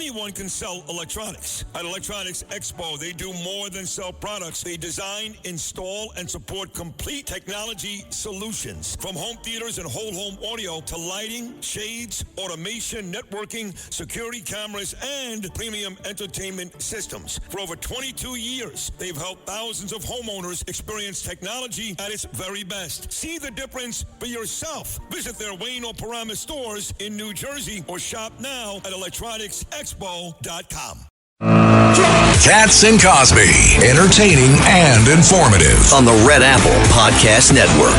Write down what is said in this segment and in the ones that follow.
Anyone can sell electronics. At Electronics Expo, they do more than sell products. They design, install, and support complete technology solutions. From home theaters and whole home audio to lighting, shades, automation, networking, security cameras, and premium entertainment systems. For over 22 years, they've helped thousands of homeowners experience technology at its very best. See the difference for yourself. Visit their Wayne or Paramus stores in New Jersey or shop now at electronicsexpo.com. Katz and Cosby, entertaining and informative on the Red Apple Podcast Network.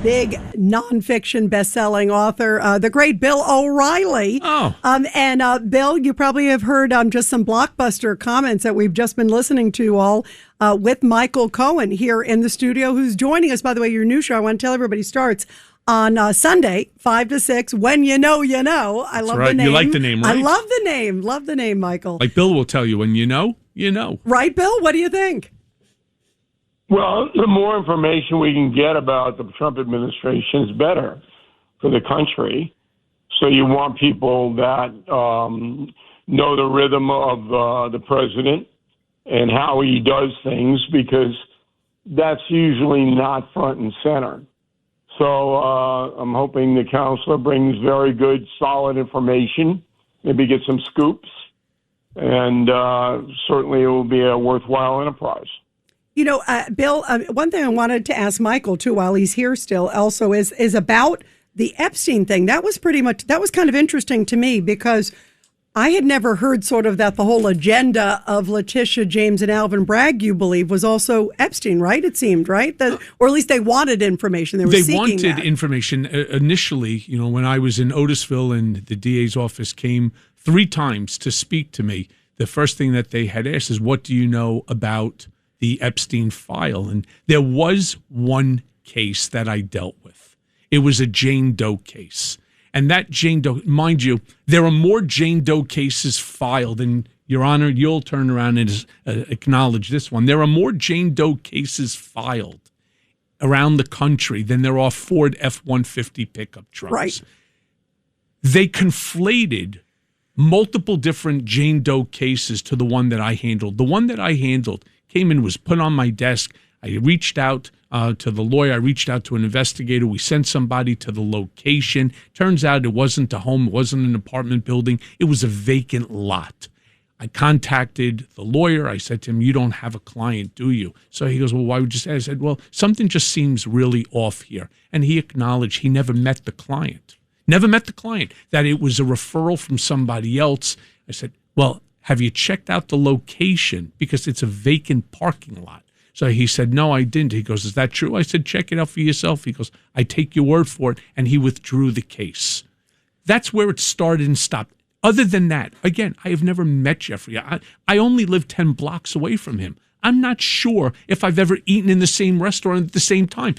Big nonfiction best-selling author, the great Bill O'Reilly. Bill, you probably have heard just some blockbuster comments that we've just been listening to all with Michael Cohen here in the studio, who's joining us. By the way, your new show, I want to tell everybody, starts on Sunday, 5 to 6, When You Know, You Know. I love the name. You like the name, right? I love the name. Love the name, Michael. Like Bill will tell you, when you know, you know. Right, Bill? What do you think? Well, the more information we can get about the Trump administration is better for the country. So you want people that know the rhythm of the president and how he does things, because that's usually not front and center. So I'm hoping the counselor brings very good, solid information, maybe get some scoops, and certainly it will be a worthwhile enterprise. You know, Bill, one thing I wanted to ask Michael, too, while he's here still, also is about the Epstein thing. That was kind of interesting to me, because I had never heard sort of that the whole agenda of Letitia James and Alvin Bragg, you believe, was also Epstein, right? It seemed, right? Or at least they wanted information. They wanted information initially. You know, when I was in Otisville and the DA's office came 3 times to speak to me, the first thing that they had asked is, what do you know about the Epstein file? And there was one case that I dealt with. It was a Jane Doe case. And that Jane Doe, mind you, there are more Jane Doe cases filed, and Your Honor, you'll turn around and acknowledge this one. There are more Jane Doe cases filed around the country than there are Ford F-150 pickup trucks. Right. They conflated multiple different Jane Doe cases to the one that I handled. The one that I handled came in, was put on my desk. I reached out to the lawyer. I reached out to an investigator. We sent somebody to the location. Turns out it wasn't a home. It wasn't an apartment building. It was a vacant lot. I contacted the lawyer. I said to him, you don't have a client, do you? So he goes, well, why would you say? I said, well, something just seems really off here. And he acknowledged he never met the client. Never met the client, that it was a referral from somebody else. I said, well, have you checked out the location? Because it's a vacant parking lot. So he said, no, I didn't. He goes, is that true? I said, check it out for yourself. He goes, I take your word for it. And he withdrew the case. That's where it started and stopped. Other than that, again, I have never met Jeffrey. I only live 10 blocks away from him. I'm not sure if I've ever eaten in the same restaurant at the same time.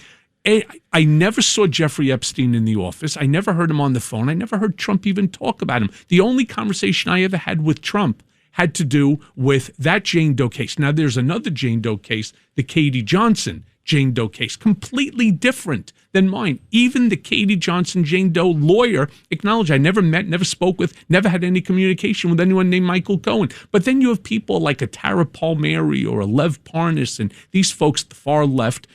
I never saw Jeffrey Epstein in the office. I never heard him on the phone. I never heard Trump even talk about him. The only conversation I ever had with Trump had to do with that Jane Doe case. Now, there's another Jane Doe case, the Katie Johnson Jane Doe case, completely different than mine. Even the Katie Johnson Jane Doe lawyer acknowledged I never met, never spoke with, never had any communication with anyone named Michael Cohen. But then you have people like a Tara Palmieri or a Lev Parnas and these folks, the far left,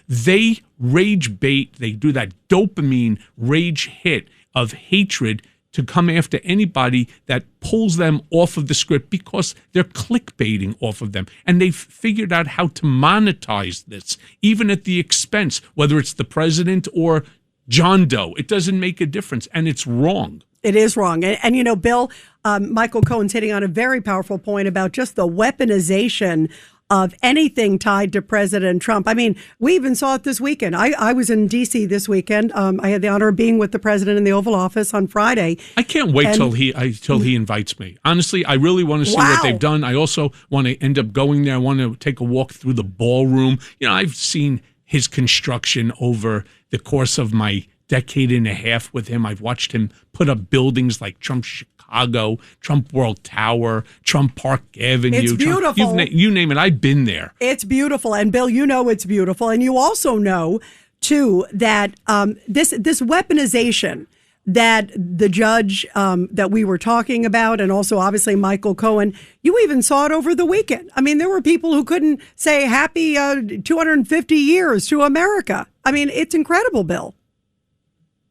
they rage bait. They do that dopamine rage hit of hatred to come after anybody that pulls them off of the script because they're clickbaiting off of them. And they've figured out how to monetize this, even at the expense, whether it's the president or John Doe. It doesn't make a difference, and it's wrong. It is wrong. And Bill, Michael Cohen's hitting on a very powerful point about just the weaponization of anything tied to President Trump. I mean, we even saw it this weekend. I was in D.C. this weekend. I had the honor of being with the president in the Oval Office on Friday. I can't wait till he invites me. Honestly, I really want to see what they've done. I also want to end up going there. I want to take a walk through the ballroom. I've seen his construction over the course of my decade and a half with him. I've watched him put up buildings like Trump Chicago, Trump World Tower, Trump Park Avenue. It's beautiful. You name it. I've been there. It's beautiful. And Bill, it's beautiful. And you also know, too, that this weaponization that the judge that we were talking about, and also obviously Michael Cohen, you even saw it over the weekend. I mean, there were people who couldn't say happy 250 years to America. I mean, it's incredible, Bill.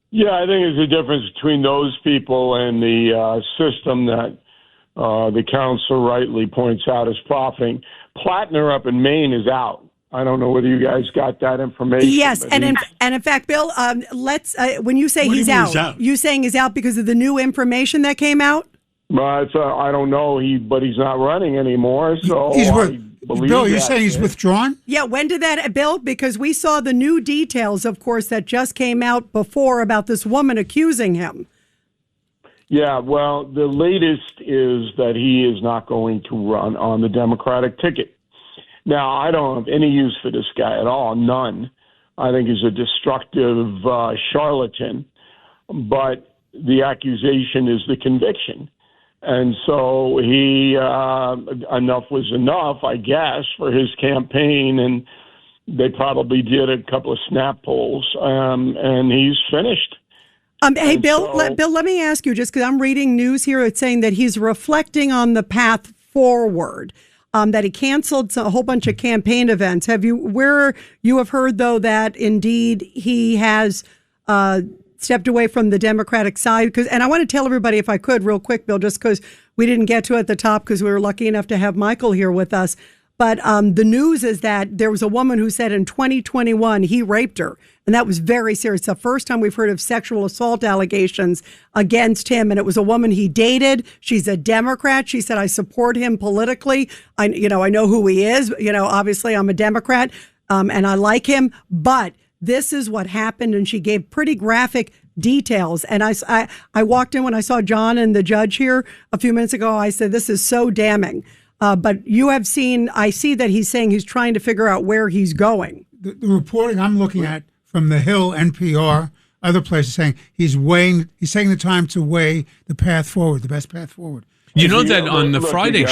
Yeah, I think there's a difference between those people and the system that the counsel rightly points out is profiting. Platner up in Maine is out. I don't know whether you guys got that information. Yes, and in fact, Bill, let's when you say he's out, you saying he's out because of the new information that came out? But I don't know. But he's not running anymore. So Bill, you're saying he's withdrawn? Yeah. When did that, Bill? Because we saw the new details, of course, that just came out before about this woman accusing him. Yeah, well, the latest is that he is not going to run on the Democratic ticket. Now, I don't have any use for this guy at all, none. I think he's a destructive charlatan, but the accusation is the conviction. And so enough was enough, I guess, for his campaign, and they probably did a couple of snap polls, and he's finished. Hey, Bill, Bill, let me ask you, just because I'm reading news here, it's saying that he's reflecting on the path forward. That he canceled a whole bunch of campaign events. Have you have heard, though, that indeed he has stepped away from the Democratic side? And I want to tell everybody, if I could, real quick, Bill, just because we didn't get to it at the top because we were lucky enough to have Michael here with us. But the news is that there was a woman who said in 2021 he raped her. And that was very serious. It's the first time we've heard of sexual assault allegations against him. And it was a woman he dated. She's a Democrat. She said, I support him politically. I know who he is. Obviously I'm a Democrat and I like him. But this is what happened. And she gave pretty graphic details. And I walked in when I saw John and the judge here a few minutes ago. I said, this is so damning. But you have seen, I see that he's saying he's trying to figure out where he's going. The reporting I'm looking at from The Hill, NPR, other places saying he's taking the time to weigh the path forward, the best path forward. You know that on the Friday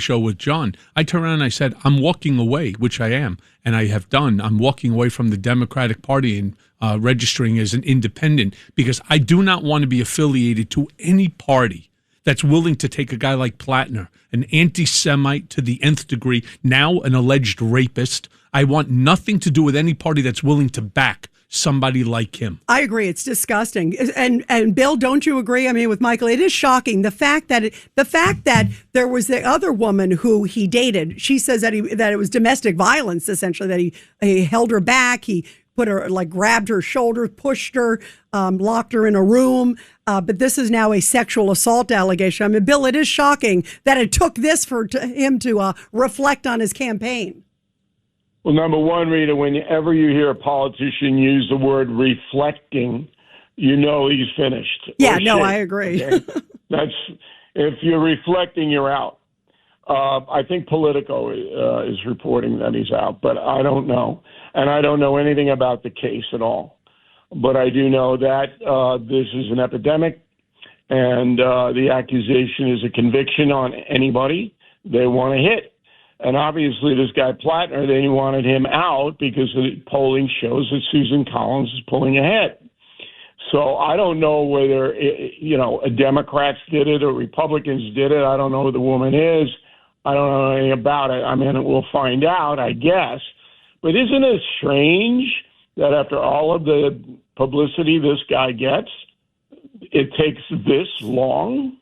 show with John, I turned around and I said, I'm walking away, which I am, and I have done. I'm walking away from the Democratic Party and registering as an independent because I do not want to be affiliated to any party that's willing to take a guy like Platner, an anti-Semite to the nth degree, now an alleged rapist. I want nothing to do with any party that's willing to back somebody like him. I agree. It's disgusting. And Bill, don't you agree? I mean, with Michael, it is shocking. The fact that there was the other woman who he dated, she says that it was domestic violence, essentially, that he held her back. He put her, grabbed her shoulder, pushed her, locked her in a room. But this is now a sexual assault allegation. I mean, Bill, it is shocking that it took this for him to reflect on his campaign. Well, number one, Rita, whenever you hear a politician use the word reflecting, you know he's finished. Yeah, I agree. Okay? If you're reflecting, you're out. I think Politico is reporting that he's out, but I don't know. And I don't know anything about the case at all. But I do know that this is an epidemic, and the accusation is a conviction on anybody they want to hit. And obviously this guy Platner, they wanted him out because the polling shows that Susan Collins is pulling ahead. So I don't know whether, Democrats did it or Republicans did it. I don't know who the woman is. I don't know anything about it. I mean, we'll find out, I guess. But isn't it strange that after all of the publicity this guy gets, it takes this long?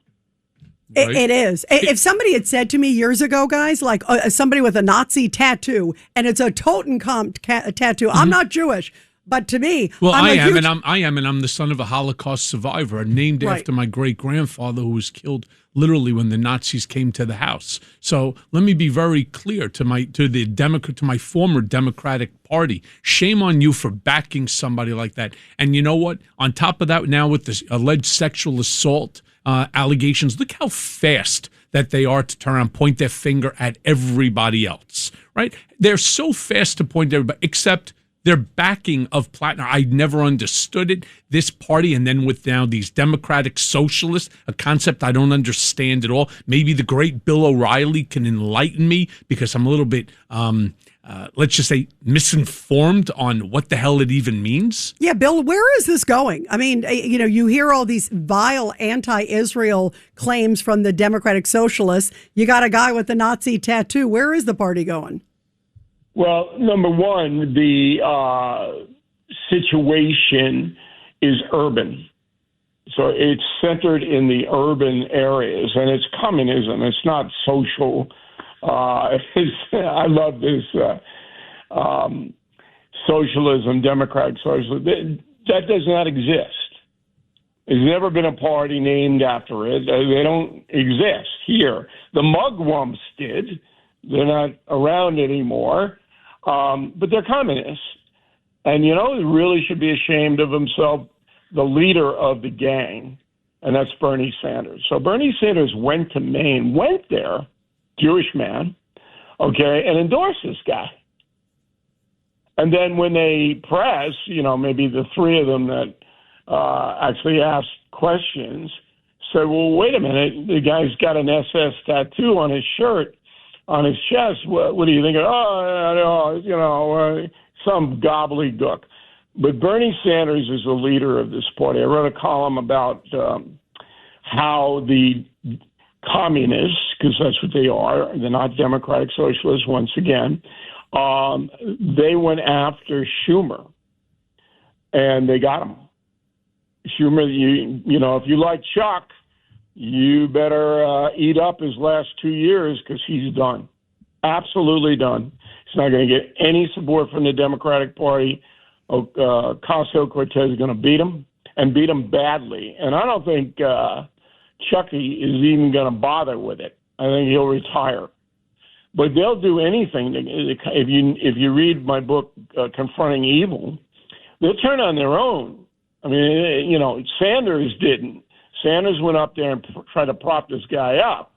Right. It is. If somebody had said to me years ago, guys, like somebody with a Nazi tattoo, and it's a Totenkopf tattoo, I'm not Jewish, but to me, well, I am, and I'm the son of a Holocaust survivor, named after my great grandfather, who was killed literally when the Nazis came to the house. So let me be very clear to my former Democratic Party. Shame on you for backing somebody like that. And you know what? On top of that, now with this alleged sexual assault allegations, look how fast that they are to turn around and point their finger at everybody else, right? They're so fast to point at everybody, except their backing of Platner. I never understood it. This party, and then with now these Democratic Socialists, a concept I don't understand at all. Maybe the great Bill O'Reilly can enlighten me because I'm a little bit let's just say, misinformed on what the hell it even means. Yeah, Bill, where is this going? I mean, you hear all these vile anti-Israel claims from the Democratic Socialists. You got a guy with the Nazi tattoo. Where is the party going? Well, number one, the situation is urban. So it's centered in the urban areas, and it's communism. It's not social. I love this socialism, democratic socialism. That does not exist. There's never been a party named after it. They don't exist here. The mugwumps did. They're not around anymore, but they're communists. And, he really should be ashamed of himself, the leader of the gang, and that's Bernie Sanders. So Bernie Sanders went to Maine, went there, Jewish man, okay, and endorsed this guy. And then when they press, maybe the three of them that actually asked questions said, well, wait a minute, the guy's got an SS tattoo on his shirt, on his chest. What do you think? Some gobbledygook. But Bernie Sanders is the leader of this party. I wrote a column about how the communists, because that's what they are, they're not democratic socialists once again, they went after Schumer, and they got him. Schumer, if you like Chuck, you better eat up his last 2 years because he's done. Absolutely done. He's not going to get any support from the Democratic Party. Ocasio-Cortez is going to beat him, and beat him badly. And I don't think Chucky is even going to bother with it. I think he'll retire. But they'll do anything. If you read my book, Confronting Evil, they'll turn on their own. I mean, Sanders didn't. Sanders went up there and tried to prop this guy up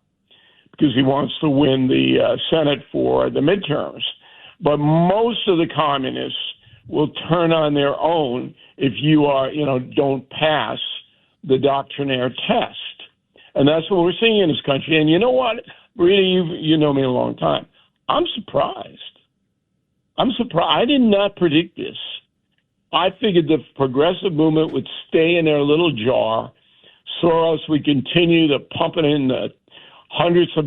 because he wants to win the Senate for the midterms. But most of the communists will turn on their own if you don't pass the doctrinaire test. And that's what we're seeing in this country. And you know what, Marita, you know me a long time. I'm surprised. I did not predict this. I figured the progressive movement would stay in their little jar. Soros would continue to pump it in hundreds of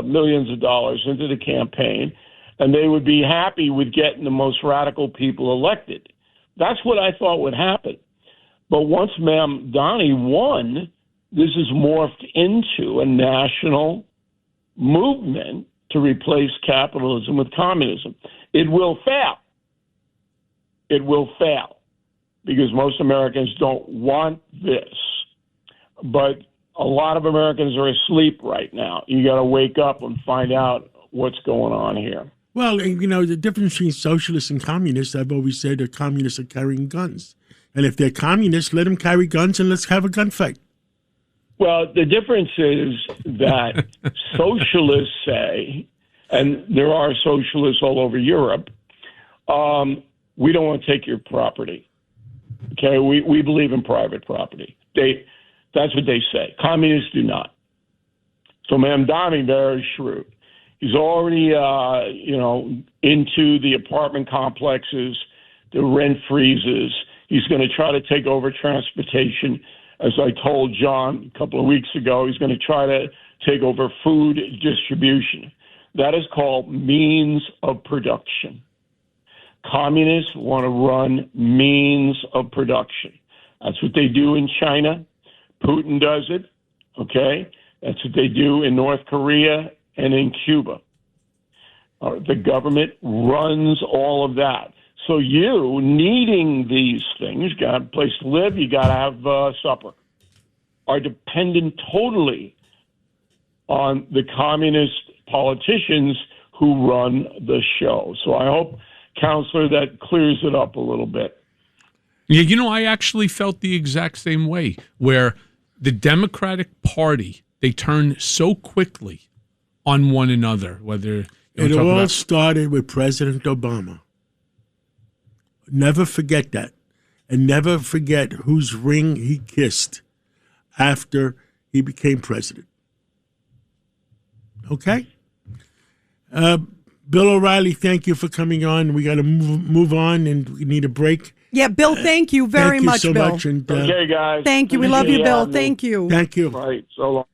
millions of dollars into the campaign, and they would be happy with getting the most radical people elected. That's what I thought would happen. But once Mamdani won, this is morphed into a national movement to replace capitalism with communism. It will fail. It will fail because most Americans don't want this. But a lot of Americans are asleep right now. You got to wake up and find out what's going on here. Well, the difference between socialists and communists, I've always said that communists are carrying guns. And if they're communists, let them carry guns and let's have a gunfight. Well, the difference is that socialists say, and there are socialists all over Europe, we don't want to take your property. Okay, we believe in private property. That's what they say. Communists do not. So Mamdani, very shrewd. He's already, into the apartment complexes, the rent freezes. He's going to try to take over transportation. As I told John a couple of weeks ago, he's going to try to take over food distribution. That is called means of production. Communists want to run means of production. That's what they do in China. Putin does it, okay? That's what they do in North Korea and in Cuba. The government runs all of that. So you, needing these things, got to have a place to live, you got to have supper, are dependent totally on the communist politicians who run the show. So I hope, Counselor, that clears it up a little bit. Yeah, I actually felt the exact same way, where the Democratic Party, they turn so quickly on one another, whether... It all started with President Obama. Never forget that. And never forget whose ring he kissed after he became president. Okay? Bill O'Reilly, thank you for coming on. We got to move on, and we need a break. Yeah, Bill, thank you very much, Thank you so Bill. much. And, Okay, guys. Thank you. We love you, Bill. Thank you. Thank you. Right. So long.